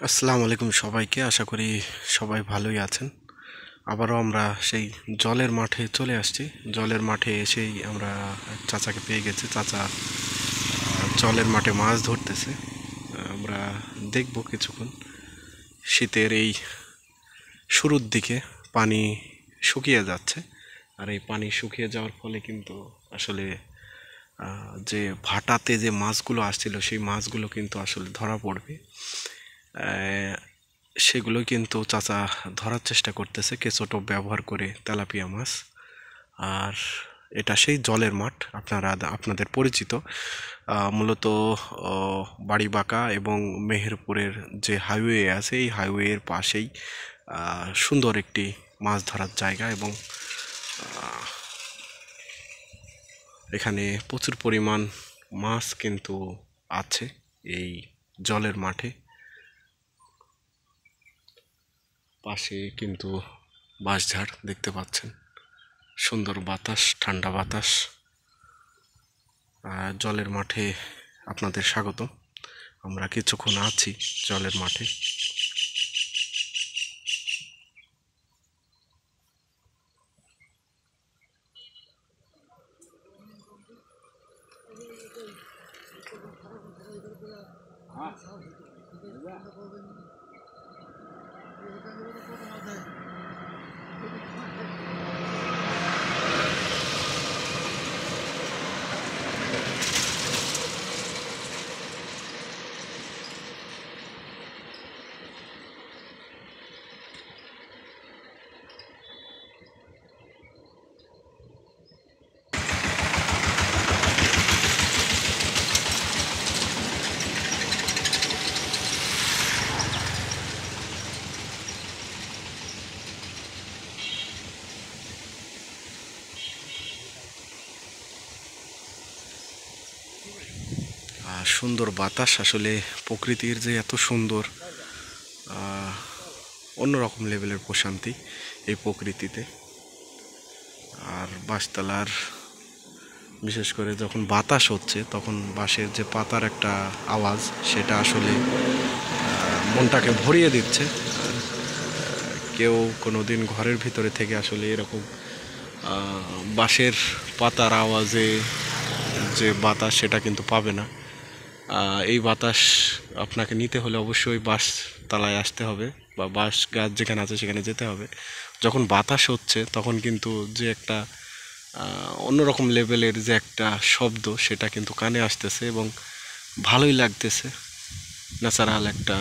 আসসালামু আলাইকুম সবাইকে। আশা করি সবাই ভালোই আছেন। আবারও আমরা সেই জলের মাঠে চলে আসছি। জলের মাঠে এসেই আমরা চাচাকে পেয়ে গেছি। চাচা জলের মাঠে মাছ ধরতেছে। আমরা দেখব কিছুক্ষণ। শীতের এই শুরুর দিকে পানি শুকিয়ে যাচ্ছে, আর এই পানি শুকিয়ে যাওয়ার ফলে কিন্তু আসলে যে ভাটাতে যে মাছগুলো আসছিল সেই মাছগুলো কিন্তু আসলে ধরা পড়বে। সেগুলো কিন্তু চাচা ধরার চেষ্টা করতেছে কেঁচোটো ব্যবহার করে, তেলাপিয়া মাছ। আর এটা সেই জলের মাঠ, আপনাদের পরিচিত। মূলত বাড়িবাঁকা এবং মেহেরপুরের যে হাইওয়ে আছে, এই হাইওয়ের পাশেই সুন্দর একটি মাছ ধরার জায়গা, এবং এখানে প্রচুর পরিমাণ মাছ কিন্তু আছে এই জলের মাঠে। পাশে কিন্তু বাঁশঝাড় দেখতে পাচ্ছেন, সুন্দর বাতাস, ঠান্ডা বাতাস। জলের মাঠে আপনাদের স্বাগত। আমরা কিছুক্ষণ আছি জলের মাঠে। সুন্দর বাতাস, আসলে প্রকৃতির যে এত সুন্দর, অন্যরকম লেভেলের প্রশান্তি এই প্রকৃতিতে। আর বাঁশতলার বিশেষ করে যখন বাতাস হচ্ছে, তখন বাঁশের যে পাতার একটা আওয়াজ, সেটা আসলে মনটাকে ভরিয়ে দিচ্ছে। কেউ কোনো দিন ঘরের ভিতরে থেকে আসলে এরকম বাঁশের পাতার আওয়াজে যে বাতাস, সেটা কিন্তু পাবে না। এই বাতাস আপনাকে নিতে হলে অবশ্যই বাঁশতলায় আসতে হবে, বা বাঁশ গাছ যেখানে আছে সেখানে যেতে হবে। যখন বাতাস হচ্ছে তখন কিন্তু যে একটা অন্যরকম লেভেলের যে একটা শব্দ, সেটা কিন্তু কানে আসতেছে এবং ভালোই লাগতেছে। ন্যাচারাল একটা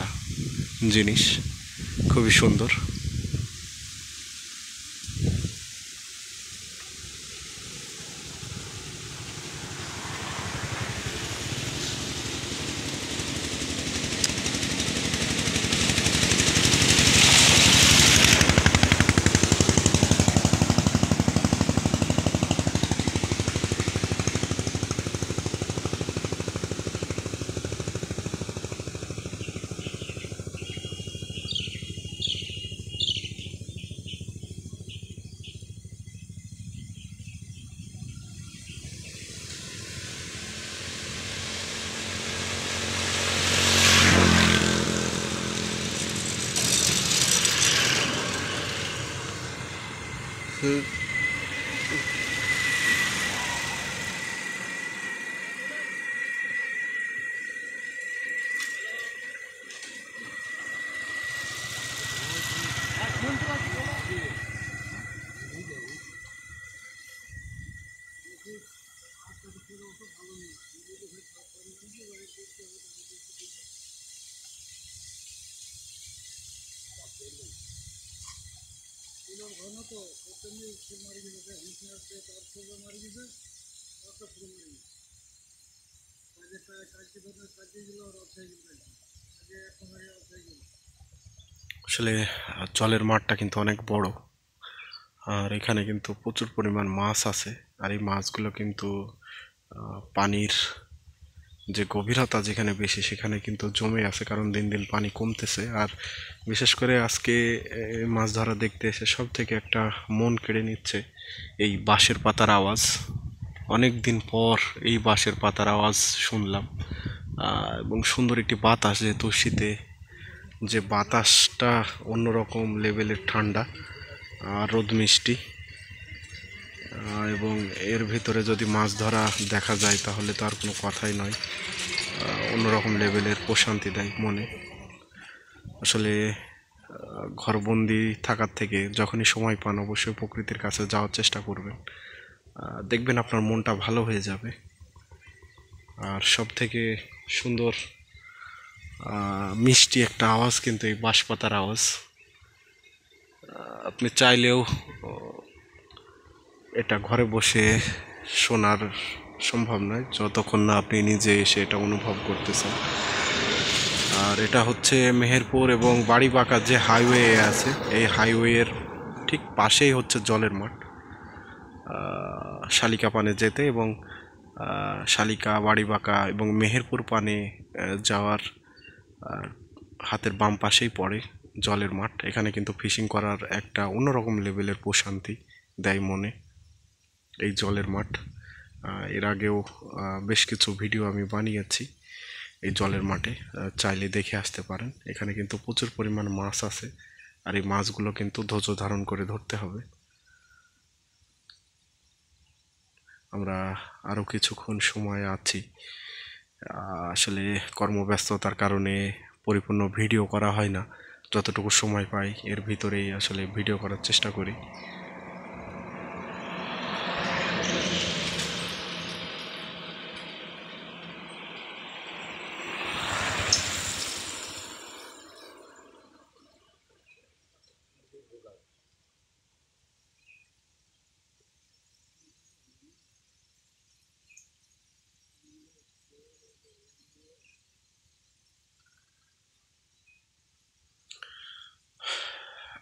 জিনিস, খুবই সুন্দর। আসলে জলের মাঠটা কিন্তু অনেক বড়, আর এখানে কিন্তু প্রচুর পরিমাণ মাছ আছে। আর এই মাছগুলো কিন্তু পানির যে গভীরতা যেখানে বেশি সেখানে কিন্তু জমে আছে, কারণ দিন দিন পানি কমতেছে। আর বিশেষ করে আজকে মাছ ধরা দেখতে এসে সব থেকে একটা মন কেড়ে নিচ্ছে এই বাঁশের পাতার আওয়াজ। অনেক দিন পর এই বাঁশের পাতার আওয়াজ শুনলাম, এবং সুন্দর একটি বাতাস, যেহেতু শীতে যে বাতাসটা অন্যরকম লেভেলের ঠান্ডা আর রোদ মিষ্টি, এবং এর ভিতরে যদি মাছ ধরা দেখা যায় তাহলে তো আর কোনো কথাই নয়, অন্যরকম লেভেলের প্রশান্তি দেয় মনে। আসলে ঘরবন্দি থাকার থেকে যখনই সময় পান অবশ্যই প্রকৃতির কাছে যাওয়ার চেষ্টা করবেন, দেখবেন আপনার মনটা ভালো হয়ে যাবে। আর সব থেকে সুন্দর মিষ্টি একটা আওয়াজ কিন্তু এই বাঁশপাতার আওয়াজ। আপনি চাইলেও এটা ঘরে বসে শোনার সম্ভব নয় যতক্ষণ না আপনি নিজে এসে এটা অনুভব করতেছেন। আর এটা হচ্ছে মেহেরপুর এবং বাড়িবাঁকা যে হাইওয়ে আছে, এই হাইওয়ের ঠিক পাশেই হচ্ছে জলের মাঠ। শালিকা পানে যেতে এবং শালিকা, বাড়িবাঁকা এবং মেহেরপুর পানে যাওয়ার হাতের বাম পাশেই পড়ে জলের মাঠ। এখানে কিন্তু ফিশিং করার একটা অন্যরকম লেভেলের প্রশান্তি দেয় মনে এই জলের মাঠ। এর আগেও বেশ কিছু ভিডিও আমি বানিয়েছি এই জলের মাঠে, চাইলে দেখে আসতে পারেন। এখানে কিন্তু প্রচুর পরিমাণ মাছ আছে, আর এই মাছগুলো কিন্তু ধৈর্য ধারণ করে ধরতে হবে। আমরা আরও কিছুক্ষণ সময় আছি, আসলে কর্মব্যস্ততার কারণে পরিপূর্ণ ভিডিও করা হয় না। যতটুকু সময় পাই এর ভিতরেই আসলে ভিডিও করার চেষ্টা করি।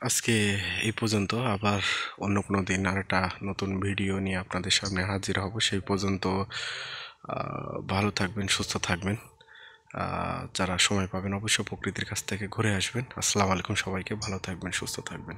আজকে এই পর্যন্ত, আবার অন্য কোনো দিন আর একটা নতুন ভিডিও নিয়ে আপনাদের সামনে হাজির হব। সেই পর্যন্ত ভালো থাকবেন, সুস্থ থাকবেন। যারা সময় পাবেন অবশ্যই প্রকৃতির কাছ থেকে ঘুরে আসবেন। আসসালামু আলাইকুম সবাইকে, ভালো থাকবেন, সুস্থ থাকবেন।